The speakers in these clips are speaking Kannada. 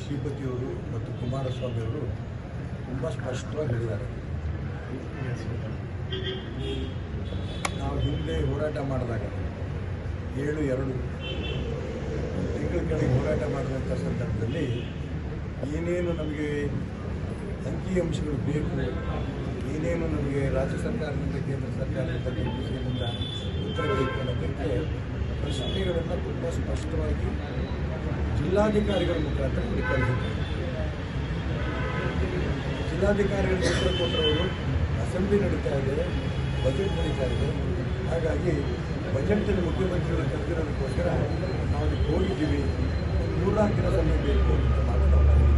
ಶ್ರೀಪತಿಯವರು ಮತ್ತು ಕುಮಾರಸ್ವಾಮಿ ಅವರು ತುಂಬ ಸ್ಪಷ್ಟವಾಗಿ ಹೇಳಿದ್ದಾರೆ. ನಾವು ಹಿಂದೆ ಹೋರಾಟ ಮಾಡಿದಾಗ 7-2 ತಿಂಗಳ ಕೆಳಗೆ ಹೋರಾಟ ಮಾಡಿದಂಥ ಸಂದರ್ಭದಲ್ಲಿ ಏನೇನು ನಮಗೆ ಅಂಕಿಅಂಶಗಳು ಬೇಕು, ಏನೇನು ನಮಗೆ ರಾಜ್ಯ ಸರ್ಕಾರದಿಂದ ಕೇಂದ್ರ ಸರ್ಕಾರದಿಂದ KPCAದಿಂದ ಉತ್ತರ ಬೇಕು ಅನ್ನೋದಕ್ಕೆ ಪ್ರಶ್ನೆಗಳನ್ನು ತುಂಬ ಸ್ಪಷ್ಟವಾಗಿ ಜಿಲ್ಲಾಧಿಕಾರಿಗಳ ಮುಖಾಂತರ ಕಳಿಸಿದ್ದಾರೆ. ಜಿಲ್ಲಾಧಿಕಾರಿಗಳಿಗೆ ಉತ್ತರ ಕೊಟ್ಟರವರು ಅಸೆಂಬ್ಲಿ ನಡೀತಾ ಇದೆ, ಬಜೆಟ್ ನಡೀತಾ ಇದೆ. ಹಾಗಾಗಿ ಬಜೆಟಲ್ಲಿ ಮುಖ್ಯಮಂತ್ರಿಗಳು ಕರೆದಿರೋದಕ್ಕೋಸ್ಕರ ನಾವು ಅದಕ್ಕೆ ಹೋಗಿದ್ದೀವಿ, 3-4 ದಿನ ಸಮಯ ಬೇಕು ಅಂತ ಮಾತನಾಡಿದ್ದೀವಿ.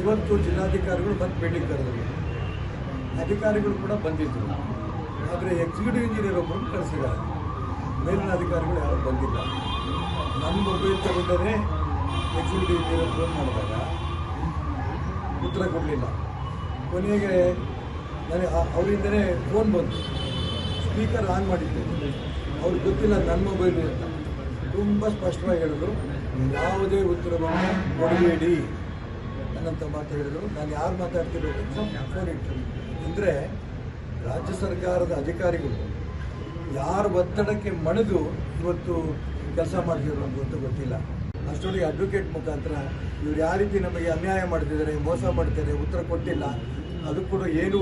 ಇವತ್ತು ಜಿಲ್ಲಾಧಿಕಾರಿಗಳು ಮತ್ತೆ ಭೇಟಿಗೆ ಕರೆದರು, ಅಧಿಕಾರಿಗಳು ಕೂಡ ಬಂದಿದ್ದರು. ಆದರೆ ಎಕ್ಸಿಕ್ಯೂಟಿವ್ ಇಂಜಿನಿಯರ್ ಒಬ್ಬರು ಕಳಿಸಿದ್ದಾರೆ, ಮೇಲಿನ ಅಧಿಕಾರಿಗಳು ಯಾರು ಬಂದಿಲ್ಲ. ನನ್ನ ಮೊಬೈಲ್ ತಗೊಂಡೇ ಎಕ್ಸಿಕ್ಯೂಟಿವ್ ಇಂಜಿನಿಯರ್ ಫೋನ್ ಮಾಡಿದಾಗ ಉತ್ತರ ಕೊಡಲಿಲ್ಲ. ಕೊನೆಗೆ ನನಗೆ ಅವರಿಂದಲೇ ಫೋನ್ ಬಂತು, ಸ್ಪೀಕರ್ ಆನ್ ಮಾಡಿದ್ದೇನೆ, ಅವ್ರಿಗೆ ಗೊತ್ತಿಲ್ಲ ನನ್ನ ಮೊಬೈಲು ಅಂತ. ತುಂಬ ಸ್ಪಷ್ಟವಾಗಿ ಹೇಳಿದ್ರು, ಯಾವುದೇ ಉತ್ತರವನ್ನು ಕೊಡಬೇಡಿ ಅನ್ನಂಥ ಮಾತು ಹೇಳಿದರು. ನಾನು ಯಾರು ಮಾತಾಡ್ತಿರೋದು ಫೋನ್ ಇಟ್ಟರು. ಅಂದರೆ ರಾಜ್ಯ ಸರ್ಕಾರದ ಅಧಿಕಾರಿಗಳು ಯಾರ ಒತ್ತಡಕ್ಕೆ ಮಣಿದು ಇವತ್ತು ಕೆಲಸ ಮಾಡ್ತಿದ್ರು ಅಂತ ಗೊತ್ತಿಲ್ಲ. ಅಷ್ಟೊಂದಿಗೆ ಅಡ್ವೊಕೇಟ್ ಮುಖಾಂತರ ಇವ್ರು ಯಾವ ರೀತಿ ನಮಗೆ ಅನ್ಯಾಯ ಮಾಡ್ತಿದ್ದಾರೆ, ಮೋಸ ಮಾಡ್ತಾರೆ, ಉತ್ತರ ಕೊಟ್ಟಿಲ್ಲ, ಅದು ಕೂಡ ಏನು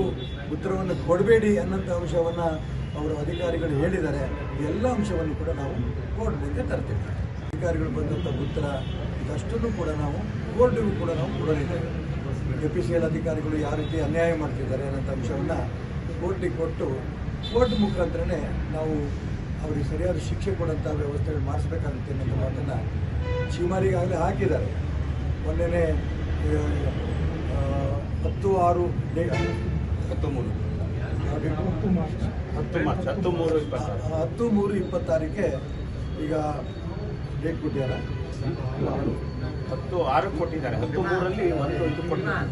ಉತ್ತರವನ್ನು ಕೊಡಬೇಡಿ ಅನ್ನೋಂಥ ಅಂಶವನ್ನು ಅವರು ಅಧಿಕಾರಿಗಳು ಹೇಳಿದ್ದಾರೆ. ಎಲ್ಲ ಅಂಶವನ್ನು ಕೂಡ ನಾವು ಕೋರ್ಟ್ ಮುಂದೆ ತರ್ತೀವಿ. ಅಧಿಕಾರಿಗಳು ಬಂದಂಥ ಉತ್ತರ ಇದಷ್ಟನ್ನು ಕೂಡ ನಾವು ಕೋರ್ಟಿಗೂ ಕೂಡ ನಾವು ಕೊಡಲಿದ್ದೇವೆ. KPCL ಅಧಿಕಾರಿಗಳು ಯಾವ ರೀತಿ ಅನ್ಯಾಯ ಮಾಡ್ತಿದ್ದಾರೆ ಅನ್ನೋಂಥ ಅಂಶವನ್ನು ಕೋರ್ಟಿಗೆ ಕೊಟ್ಟು ಕೋರ್ಟ್ ಮುಖಾಂತರನೇ ನಾವು ಅವರಿಗೆ ಸರಿಯಾದ ಶಿಕ್ಷೆ ಕೊಡೋಂಥ ವ್ಯವಸ್ಥೆಗಳು ಮಾಡಿಸ್ಬೇಕಾಗುತ್ತೆ ಅನ್ನೋ ಮಾತನ್ನು ಚೀಮಾರಿಗಾಗಲೇ ಹಾಕಿದ್ದಾರೆ. ಮೊನ್ನೆನೇ 10/3/26ಕ್ಕೆ ಈಗ ಡೇಟ್ ಕೊಟ್ಟಿದ್ದಾರೆ. 10/6 ಕೊಟ್ಟಿದ್ದಾರೆ. 13ರಲ್ಲಿ ಒಂದು ಇದು ಕೊಟ್ಟಿದ್ದಾರೆ.